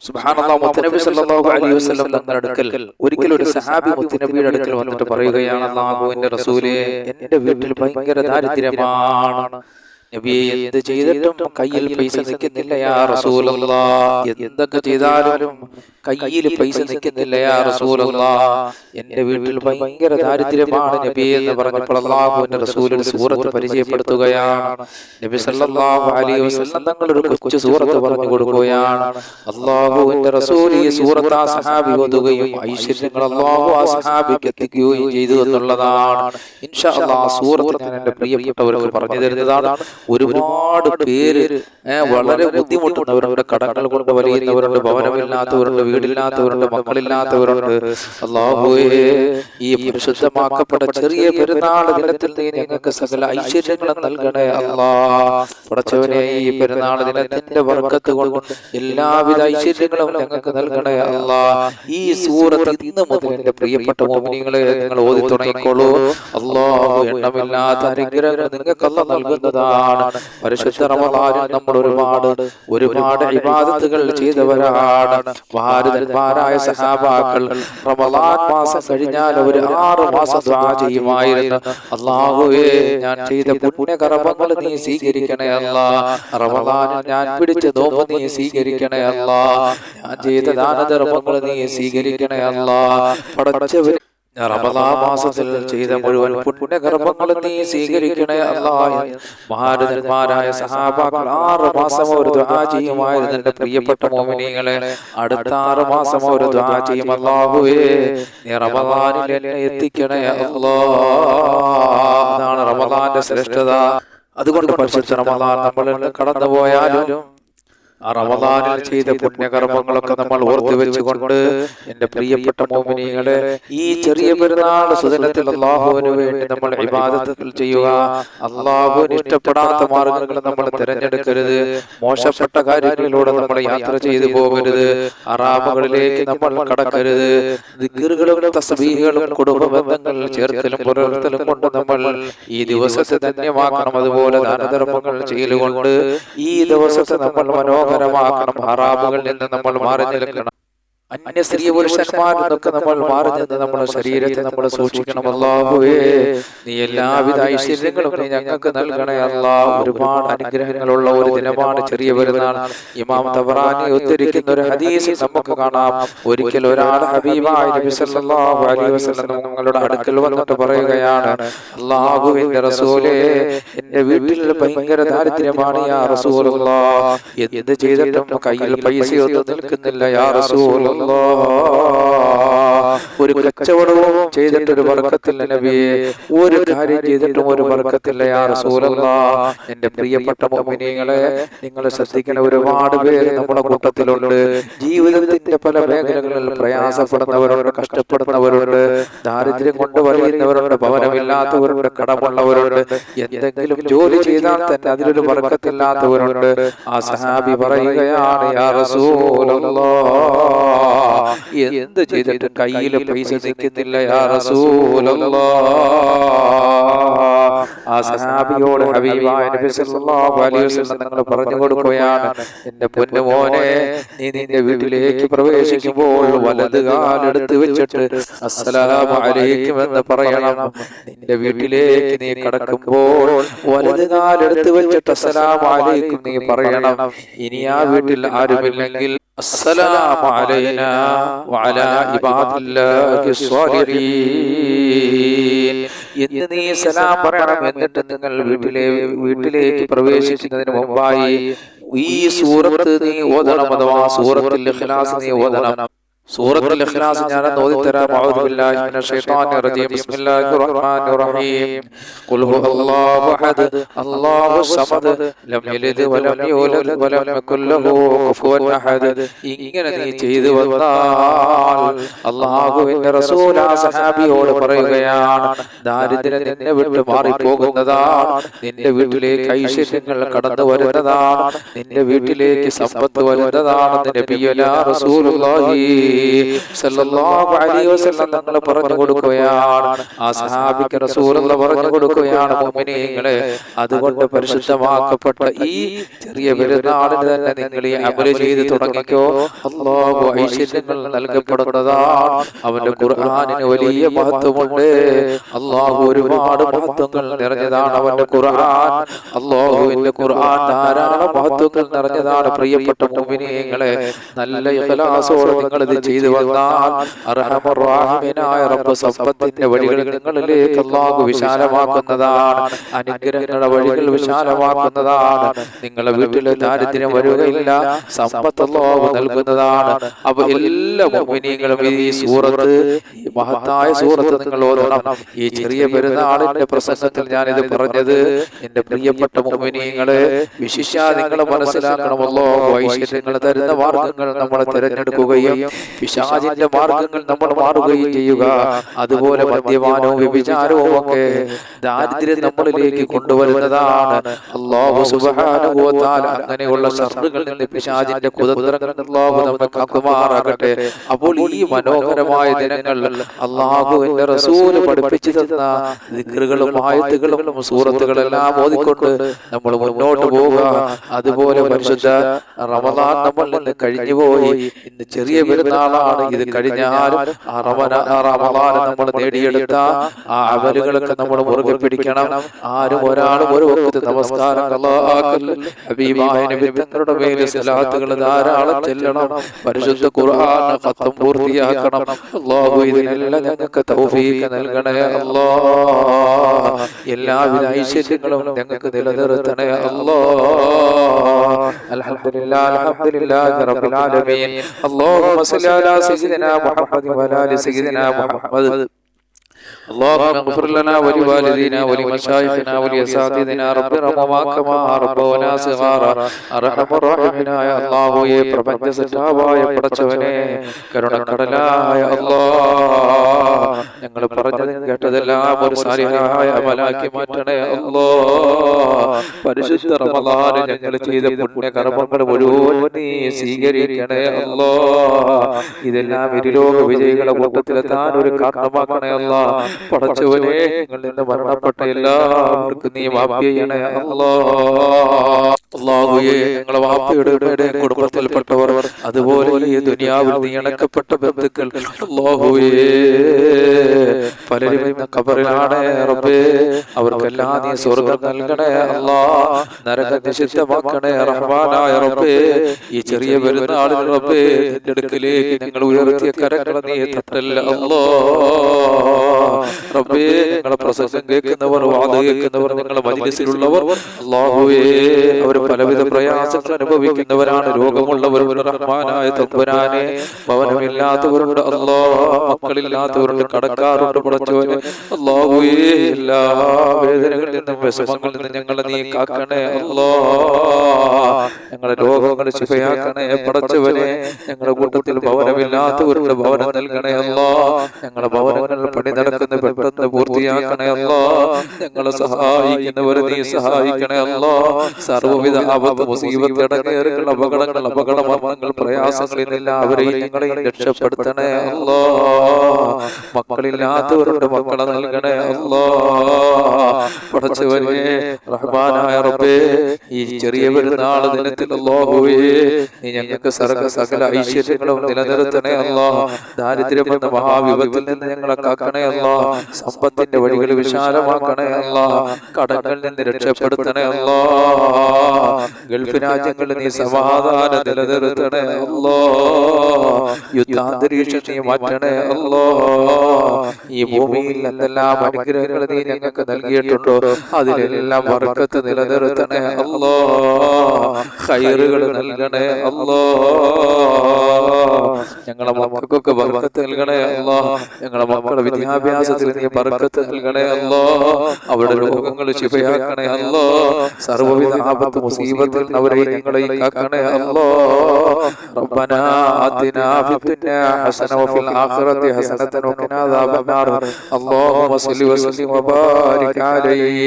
സുബ്ഹാനല്ലാഹ്. മുത്തനബി സല്ലല്ലാഹു അലൈഹി വസല്ലം തങ്ങളുടെ അടുക്കൽ ഒരിക്കൽ ഒരു സഹാബി മുത്തനബിയുടെ അടുക്കൽ വന്നിട്ട് പറയുകയാണ്, അല്ലാഹുവിന്റെ റസൂലേ, എന്റെ വീട്ടിൽ ഭയങ്കര ദാരിദ്ര്യമാണ് നബിയെ, എന്ത് ചെയ്തിട്ടും കയ്യിൽ പൈസ നിൽക്കുന്നില്ല യാ റസൂലല്ലാഹ്. എന്തൊക്കെ ചെയ്താലും കയ്യിൽ പൈസ നിൽക്കുന്നില്ല യാ റസൂലല്ലാഹ്. എന്റെ വീട്ടിൽ ഭയങ്കര ദാരിദ്ര്യമാണ് നബിയെ എന്ന് പറഞ്ഞപ്പോൾ അല്ലാഹുവിന്റെ റസൂൽ ഒരു സൂറത്ത് പരിചയപ്പെടുത്തുകയാണ്. നബി സല്ലല്ലാഹു അലൈഹി വസല്ലം തങ്ങൾ ഒരു കൊച്ചു സൂറത്ത് പറഞ്ഞു കൊടുക്കുകയാണ്. അല്ലാഹുവിന്റെ റസൂൽ ഈ സൂറത്ത് ആ സഹാബി ഓതുകയും ഐശ്വര്യങ്ങൾ അല്ലാഹു ആ സഹാബിക്ക് എത്തിക്കുകയും ചെയ്തു എന്നുള്ളതാണ്. ഇൻഷാ അല്ലാഹ് സൂറത്ത് ഞാൻ എന്റെ പ്രിയപ്പെട്ടവർക്ക് പറഞ്ഞു തരുന്നതാണ്. ഒരുപാട് പേര് വളരെ ബുദ്ധിമുട്ടുന്നവരുണ്ട്, കടങ്ങൾ കൊണ്ട് വലിയുന്നവരുണ്ട്, ഭവനമില്ലാത്തവരുണ്ട്, വീടില്ലാത്തവരുണ്ട്, മക്കളില്ലാത്തവരുണ്ട്. അല്ലാഹുവേ, ഈ പരിശുദ്ധമാക്കപ്പെട്ട ചെറിയ പെരുന്നാൾ ദിനത്തിൽ നീ ഞങ്ങൾക്ക് സകല ഐശ്വര്യങ്ങളും നൽകണേ അല്ലാഹ്. പടച്ചവനെ, ഈ പെരുന്നാൾ ദിനത്തിന്റെ ബർക്കത്ത് കൊണ്ട് എല്ലാവിധ ഐശ്വര്യങ്ങളും ഞങ്ങൾക്ക് നൽകണേ അല്ലാഹ്. ഈ സൂറത്ത് ഇന്ന് മുതൽ എന്റെ പ്രിയപ്പെട്ട മുഅ്മിനീങ്ങളെ നിങ്ങൾ ഓതി തുടങ്ങിക്കോളൂ. അല്ലാഹു എണ്ണമില്ലാത്ത അനുഗ്രഹങ്ങൾ നിങ്ങൾക്ക് അല്ലാഹ് നൽകുന്നതാണ്. പരിശുദ്ധ റമളാനിൽ നമ്മൾ ഒരുപാട് ഇബാദത്തുകൾ ചെയ്തവരാണ്. ഭാരതന്മാരായ സഹാബാക്കൾ റമളാൻ മാസം കഴിഞ്ഞാൽ അവർ 6 മാസം ദുആ ചെയ്യുമായിരുന്നു. അല്ലാഹുവേ, ഞാൻ ചെയ്ത പുണ്യകർമ്മങ്ങൾ നീ സ്വീകരിക്കണേ അല്ലാഹ്. റമളാനിൽ ഞാൻ പിടിച്ച നോമ്പ് നീ സ്വീകരിക്കണേ അല്ലാഹ്. ഞാൻ ചെയ്ത ദാനധർമ്മങ്ങൾ നീ സ്വീകരിക്കണേ അല്ലാഹ്. പടച്ചവൻ റമളാൻ മാസത്തിൽ ചെയ്ത മുഴുവൻ പുണ്യകർമ്മങ്ങളും നീ സ്വീകരിക്കണേ അല്ലാഹ്. മഹാരഥന്മാരായ സഹാബാക്കൾ 6 മാസം ഒരു ദുആ ചെയ്യുമായിരുന്നു. എന്റെ പ്രിയപ്പെട്ട മുഅ്മിനീങ്ങളെ, അടുത്ത 6 മാസം ഒരു ദുആ ചെയ്യും. അല്ലാഹുവേ, നീ റമളാനിൽ എന്നെ എത്തിക്കണേ അല്ലാഹ്. അതാണ് റമളാന്റെ ശ്രേഷ്ഠത. അതുകൊണ്ട് പരിശുദ്ധ റമളാൻ നമ്മൾ കടന്നുപോയാലും ആ റമളാനിൽ ചെയ്ത പുണ്യകർമ്മങ്ങളൊക്കെ നമ്മൾ ഓർത്തു വെച്ചുകൊണ്ട് എന്റെ പ്രിയപ്പെട്ട മുഅ്മിനീങ്ങളെ, ഈ ചെറിയ പെരുന്നാൾ സുദിനത്തിൽ അല്ലാഹുവിന് വേണ്ടി നമ്മൾ ഇബാദത്തുകൾ ചെയ്യുക. അല്ലാഹുവിന് ഇഷ്ടപ്പെടാത്ത മാർഗങ്ങൾ നമ്മൾ തിരഞ്ഞെടുക്കരുത്. മോശപ്പെട്ട കാര്യങ്ങളിലൂടെ നമ്മൾ യാത്ര ചെയ്തു പോകരുത്. ഹറാമുകളിലേക്ക് നമ്മൾ കടക്കരുത്. ദിക്റുകളും തസ്ബീഹുകളും കുടുംബ ബന്ധങ്ങൾ ചേർക്കലും പുലർത്തലും കൊണ്ട് നമ്മൾ ഈ ദിവസത്തെ ധന്യമാക്കണം. അതുപോലെ ദാനധർമ്മങ്ങൾ ചെയ്യലുകൊണ്ട് ഈ ദിവസത്തെ നമ്മൾ മനോഹരമാക്കണം. ഹറാമുകളിൽ നിന്ന് നമ്മൾ മാറി നിൽക്കണം. അന്യ സ്ത്രീ പുരുഷന്മാരിൽ നിന്നൊക്കെ നമ്മൾ മാറി നിന്ന് നമ്മുടെ ശരീരത്തെ നമ്മൾ സൂക്ഷിക്കണം. അല്ലാഹുവേ, നീ എല്ലാവിധ ഐശ്വര്യങ്ങളും നീ ഞങ്ങൾക്ക് നൽകണേ അല്ലാഹ്. ഒരുപാട് അനുഗ്രഹങ്ങളുള്ള ഒരു ദിനമാണ് ചെറിയ പെരുന്നാൾ. ഇമാം തബറാനി ഉദ്ധരിക്കുന്ന ഒരു ഹദീസിൽ നമുക്ക് കാണാം, ഒരിക്കൽ ഒരാൾ ഹബീബായ നബി സല്ലല്ലാഹു അലൈഹി വസല്ലം തങ്ങളുടെ അടുക്കൽ വന്നിട്ട് പറയുകയാണ്, അല്ലാഹുവിന്റെ റസൂലേ, എന്റെ വീട്ടിൽ ഭയങ്കര ദാരിദ്ര്യമാണ് യാ റസൂലല്ലാഹ്. എന്ത് ചെയ്തിട്ടും കയ്യിൽ പൈസയൊന്നും നിൽക്കുന്നില്ല യാ റസൂലല്ലാഹ്. ഒരു കച്ചവടവും ചെയ്തിട്ടൊരു ബർക്കത്തില്ല നബിയെ, ഒരു കാര്യം ചെയ്തിട്ടും ഒരു ബർക്കത്തില്ല യാ റസൂലല്ലാഹ്. എന്റെ പ്രിയപ്പെട്ട മുഅ്മിനീങ്ങളെ, നിങ്ങൾ ശ്രദ്ധിക്കുന്ന ഒരുപാട് പേര് നമ്മുടെ കൂട്ടത്തിലുണ്ട്. ജീവിതത്തിന്റെ പല മേഖലകളിൽ പ്രയാസപ്പെടുന്നവരുണ്ട്, കഷ്ടപ്പെടുന്നവരുണ്ട്, ദാരിദ്ര്യം കൊണ്ട് വലയുന്നവരുണ്ട്, ഭവനമില്ലാത്തവരുണ്ട്, കടമുള്ളവരുണ്ട്, എന്തെങ്കിലും ജോലി ചെയ്താൽ തന്നെ അതിലൊരു ബർക്കത്തില്ലാത്തവരുണ്ട്. ആ സഹാബി പറയുകയാണ്, യാ റസൂലല്ലാഹ്, എന്ത് ചെയ്തിട്ട് കയ്യിൽ പൈസ നിൽക്കുന്നില്ല യാ റസൂലല്ലാഹ്. ആ സഹാബിയോട് ഹബീബായ നബി സല്ലല്ലാഹു അലൈഹി വസല്ലം തങ്ങൾ പറഞ്ഞു കൊടുക്കുകയാണ്, എന്റെ പൊന്നുമോനെ, നീ നിന്റെ വീട്ടിലേക്ക് പ്രവേശിക്കുമ്പോൾ വലത് കാലെടുത്ത് വെച്ചിട്ട് അസ്സലാമു അലൈക്കും എന്ന് പറയണം. നിന്റെ വീട്ടിലേക്ക് നീ കടക്കുമ്പോൾ വലത് കാലെടുത്ത് വെച്ചിട്ട് അസ്സലാമു അലൈക്കും നീ പറയണം. ഇനി ആ വീട്ടിൽ ആരുമില്ലെങ്കിൽ അസ്സലാമു അലൈനാ വഅലാ ഇബാദില്ലാഹി സ്വാലിഹീൻ എന്ന് നീ സലാം പറയണം. എന്നിട്ട് നിങ്ങൾ വീട്ടിലേക്ക് പ്രവേശിക്കുന്നതിന് മുമ്പായി ഈ സൂറത്ത് നീ ഓതണം, അഥവാ സൂറത്തുൽ ഇഖ്ലാസ് നീ ഓതണം. സൂറത്തുൽ ഇഖ്ലാസ് ഞാൻ ഓതിത്തരാം. അഊദു ബില്ലാഹി മിനശ് ശൈത്വാനിർ റജീം. ബിസ്മില്ലാഹിർ റഹ്മാനിർ റഹീം. ഖുൽ ഹുവല്ലാഹു അഹദ് അല്ലാഹു സമദ് ലം യലിദ് വലം യൂലദ് വലം യകുൽ ലഹു കുഫുവൻ അഹദ്. ഇങ്ങനെ നീ ചെയ്തു വന്നാൽ അല്ലാഹുവിന്റെ റസൂൽ ആ സഹാബിയോട് പറയുകയാണ്, ദാരിദ്ര്യം നിന്നെ വിട്ട് മാറിപ്പോകുന്നതാണ്, നിന്റെ വീട്ടിലേക്ക് ഐശ്വര്യങ്ങൾ കടന്നു വരുന്നതാണ്, നിന്റെ വീട്ടിലേക്ക് സമ്പത്ത് വരുന്നതാണ്. നബിയുനാ റസൂലുള്ളാഹി സല്ലല്ലാഹു അലൈഹി വസല്ലം തങ്ങൾ പറഞ്ഞു കൊടുക്കുകയാണ്, ആ സഹാബിക്ക് റസൂലുള്ളാഹി പറഞ്ഞു കൊടുക്കുകയാണ്, മുഅ്മിനീങ്ങളെ, അതുകൊണ്ട് പരിശുദ്ധമാക്കപ്പെട്ട ഈ ചെറിയ പെരുന്നാളിന് തന്നെ നിങ്ങൾ ഈ അമൽ ചെയ്ത് തുടങ്ങിക്കോ. അല്ലാഹു ഐശ്വര്യങ്ങൾ നൽകപ്പെടുന്നതാണ്. അവന്റെ ഖുർആനിന് വലിയ മഹത്വമുണ്ട്. അല്ലാഹു ഒരുപാട് മഹത്വങ്ങൾ നിറഞ്ഞതാണ് അവന്റെ ഖുർആൻ. അല്ലാഹുവിന്റെ ഖുർആൻ ധാരാളം മഹത്വങ്ങൾ നിറഞ്ഞതാണ്. പ്രിയപ്പെട്ട മുഅ്മിനീങ്ങളെ, നല്ല ഇഖ്ലാസോടെ നിങ്ങൾ ഇത് ചെയ്തു വന്നാൽ അർഹമർ റഹീമായ റബ്ബ് സമ്പത്തിന്റെ വഴികൾ നിങ്ങളിലേക്ക് അല്ലാഹു വിശാലമാക്കുന്നതാണ്. അനുഗ്രഹങ്ങളുടെ വഴികൾ വിശാലമാക്കുന്നതാണ്. നിങ്ങളുടെ വീട്ടിൽ ദാരിദ്ര്യം വരികയില്ല, സമ്പത്ത് അല്ലാഹു നൽകുന്നതാണ്. അപ്പൊ എല്ലാ മുഅ്മിനീങ്ങളും ഈ സൂറത്ത്, ഈ മഹത്തായ സൂറത്ത് നിങ്ങൾ ഓതണം. ഈ ചെറിയ പെരുന്നാളിന്റെ പ്രസംഗത്തിൽ ഞാനിത് പറഞ്ഞത് എന്റെ പ്രിയപ്പെട്ട മുഅ്മിനീങ്ങളെ, വിശിഷ്യ നിങ്ങൾ മനസ്സിലാക്കണം, അല്ലാഹു ഐശ്വര്യങ്ങൾ തരുന്ന മാർഗങ്ങൾ നമ്മൾ തിരഞ്ഞെടുക്കുകയും പിശാചിന്റെ മാർഗങ്ങൾ നമ്മൾ മാറുകയും ചെയ്യുക. അതുപോലെ മദ്യപാനവും വ്യഭിചാരവും ഒക്കെ ദാരിദ്ര്യം നമ്മളിലേക്ക് കൊണ്ടുവരുന്നതാണ്. അല്ലാഹു സുബ്ഹാനഹു വ തആല അങ്ങനെയുള്ള ശർറുകളിൽ നിന്ന്, പിശാചിന്റെ കുതന്ത്രങ്ങളിൽ അല്ലാഹു നമ്മെ കാക്കുമാറാകട്ടെ. അപ്പോൾ ഈ മനോഹരമായ ദിനങ്ങൾ അല്ലാഹുവിന്റെ റസൂൽ പഠിപ്പിച്ചു തന്ന ദിക്റുകളും ആയത്തുകളും സൂറത്തുകളെല്ലാം ഓതിക്കൊണ്ട് നമ്മൾ മുന്നോട്ട് പോവുക. അതുപോലെ പരിശുദ്ധ റമദാൻ നമ്മളിൽ നിന്ന് കഴിഞ്ഞുപോയി. ഇന്ന് ചെറിയ പെരുന്നാളാണ്. ഇത് കഴിഞ്ഞാലും ആ റമദാൻ നമ്മൾ നേടിയെടുത്ത ആ അമലുകളൊക്കെ നമ്മൾ മുറുകെ പിടിക്കണം. ആരും ഒരാളും ഒരു വഖത്ത് നമസ്കാരം ഹബീബായ നബി തങ്ങളുടെ മേൽ സ്വലാത്തുകൾ ധാരാളം ചെല്ലണം. പരിശുദ്ധ ഖുർആൻ ഖത്ം പൂർത്തിയാക്കണം. അല്ലാഹു ഇതിനെല്ലാം ഞങ്ങൾക്ക് തൗഫീഖ് നൽകണേ അല്ലാഹ്. എല്ലാവിധ ഐശ്വര്യങ്ങളും ഞങ്ങൾക്ക് നിലനിർത്തണേ അല്ലാഹ്. അൽഹംദുലില്ലാഹി റബ്ബിൽ ആലമീൻ. അല്ലാഹുമ്മ സ്വല്ലി അലാ സയ്യിദിനാ മുഹമ്മദ് വഅലാ ആലി സയ്യിദിനാ മുഹമ്മദ്. اللهم اغفر لنا ولوالدينا ولمشايخنا ولأساتذتنا رب ارحمهما كما ربونا صغارا. അർഹമർ റഹീമായ അല്ലാഹുവേ, പ്രപഞ്ച സൃഷ്ടാവായ പടച്ചവനെ, കരുണക്കടലായ അല്ലാഹ്, ഞങ്ങൾ പറഞ്ഞതും കേട്ടതെല്ലാം ഒരു സാലിഹായ അമലാക്കി മാറ്റണേ അല്ലാഹ്. പരിശുദ്ധ റമദാൻ ഞങ്ങൾ ചെയ്ത പുണ്യ കർമ്മങ്ങൾ മുഴുവൻ നീ സ്വീകരിക്കണേ അല്ലാഹ്. ഇതെല്ലാം ഇരുലോക വിജയികളുടെ കൂട്ടത്തിലെത്താൻ ഒരു കാരണമാക്കണേ അല്ലാഹ്. പടച്ചവനെ, ഞങ്ങളിൽ നിന്ന് മരണപ്പെട്ട എല്ലാവർക്കും നീ മാഫ് ചെയ്യണേ അല്ലാഹ്. അല്ലാഹുവേ, ഞങ്ങളെ വാപ്പയുടെ കുടുംബത്തിൽപ്പെട്ടവർ, അതുപോലെ ഈ ദുനിയാവിൽ നീ ഇണക്കപ്പെട്ട ബന്ധുക്കൾ, അല്ലാഹുവേ, പലരും ഇന്ന് ഖബറിലാണ് റബ്ബേ. അവർക്കെല്ലാം നീ സ്വർഗ്ഗം നൽകണേ അല്ലാഹ്. നരകം നിഷിദ്ധമാക്കണേ റഹ്മാനായ റബ്ബേ. ഈ ചെറിയ പെരുന്നാളിൽ റബ്ബേ, നിന്റെ അടുക്കലേക്ക് ഞങ്ങൾ ഉയർത്തിയ കരങ്ങൾ നീ തട്ടല്ല അല്ലാഹ്. റബ്ബേ, ഞങ്ങളെ പ്രസംഗം കേൾക്കുന്നവർ, വാദം കേൾക്കുന്നവർ, ഞങ്ങളെ മജ്‌ലിസിലുള്ളവർ, അല്ലാഹുവേ, അവർ പലവിധ പ്രയാസങ്ങൾ അനുഭവിക്കുന്നവരാണ്. രോഗമുള്ളവരുണ്ട് റഹ്മാനായ തമ്പുരാനെ, ഭവനമില്ലാത്തവരുണ്ട് അല്ലാഹ്, മക്കളില്ലാത്തവരുണ്ട്, കടക്കാറുണ്ട് പടച്ചവനെ. അല്ലാഹുവേ, എല്ലാ വേദനകളിൽ നിന്നും വിഷമങ്ങളിൽ നിന്നും ഞങ്ങളെ നീ കാക്കണേ അല്ലാഹ്. ഞങ്ങളുടെ രോഗങ്ങൾ ശിഫയാക്കണേ പടച്ചവനെ. ഞങ്ങളുടെ കൂട്ടത്തിൽ ഭവനമില്ലാത്തവരുടെ ഭവനം നൽകണേ അല്ലാഹ്. ഞങ്ങളുടെ ഭവനങ്ങളിൽ പണി നടക്കുന്ന പെട്ടെന്ന് പൂർത്തിയാക്കണേ അല്ലാഹ്. ഞങ്ങളെ സഹായിക്കുന്നവരെ നീ സഹായിക്കണേ അല്ലാഹ്. സർവ്വവിധ ആപത്ത്, മുസീബത്ത്, ഇടങ്ങേറുകൾ, അപകടങ്ങൾ, അപകടമരണങ്ങൾ, പ്രയാസങ്ങളിൽ എല്ലാവരെയും ഞങ്ങളെയും രക്ഷപ്പെടുത്തണേ അല്ലാഹ്. മക്കളില്ലാത്തവരുടെ മക്കളെ നൽകണേ അല്ലാഹ്. പടച്ചവനെ, റഹ്മാനായ റബ്ബേ, ഈ ചെറിയ പെരുന്നാൾ ദിനത്തിൽ അല്ലാഹുവേ, നീ ഞങ്ങൾക്ക് സകല ഐശ്വര്യങ്ങളും നിലനിർത്തണേ അല്ലാഹ്. ദാരിദ്ര്യം എന്ന മഹാവിപത്തിൽ നിന്ന് ഞങ്ങളെ കാക്കണേ അല്ലാഹ്. സമ്പത്തിന്റെ വഴികൾ വിശാലമാക്കണേ അല്ലാഹ്. കടങ്ങളിൽ നിന്ന് രക്ഷപ്പെടുത്തണേ അല്ലാഹ്. ഗൾഫ് രാജ്യങ്ങളിൽ നീ സമാധാനം നിലനിർത്തണേ അല്ലാഹ്. യുദ്ധാന്തരീക്ഷം നീ മാറ്റണേ അല്ലാഹ്. ഈ ഭൂമിയിൽ എന്തെല്ലാം അനുഗ്രഹങ്ങൾ നീ ഞങ്ങൾക്ക് നൽകിയിട്ടുണ്ടോ അതിലെല്ലാം ബർക്കത്ത് നിലനിർത്തണേ അല്ലാഹ്. ഖൈറുകൾ നൽകണേ അല്ലാഹ്. ഞങ്ങളെ മക്കൾക്കൊക്കെ ബർക്കത്ത് നൽകണേ അല്ലാഹ്. ഞങ്ങളെ മക്കളുടെ വിദ്യാഭ്യാസത്തിൽ നീ ബർക്കത്ത് നൽകണേ അല്ലാഹ്. അവരുടെ രോഗങ്ങൾ ശിഫയാക്കണേ അല്ലാഹ്. സർവ്വവിധ ആപത്ത് മുസീബത്തിൽ അവരെ ഞങ്ങളെയും കാക്കണേ അല്ലാഹ്. റബ്ബനാ ആതിനാ ഫിദ്ദുനിയാ ഹസന വഫിൽ ആഖിറതി ഹസനതൻ വഖിനാ അദാബന്നാർ. അല്ലാഹുമ്മ സ്വല്ലി വസല്ലിം വബാരിക് അലൈഹി.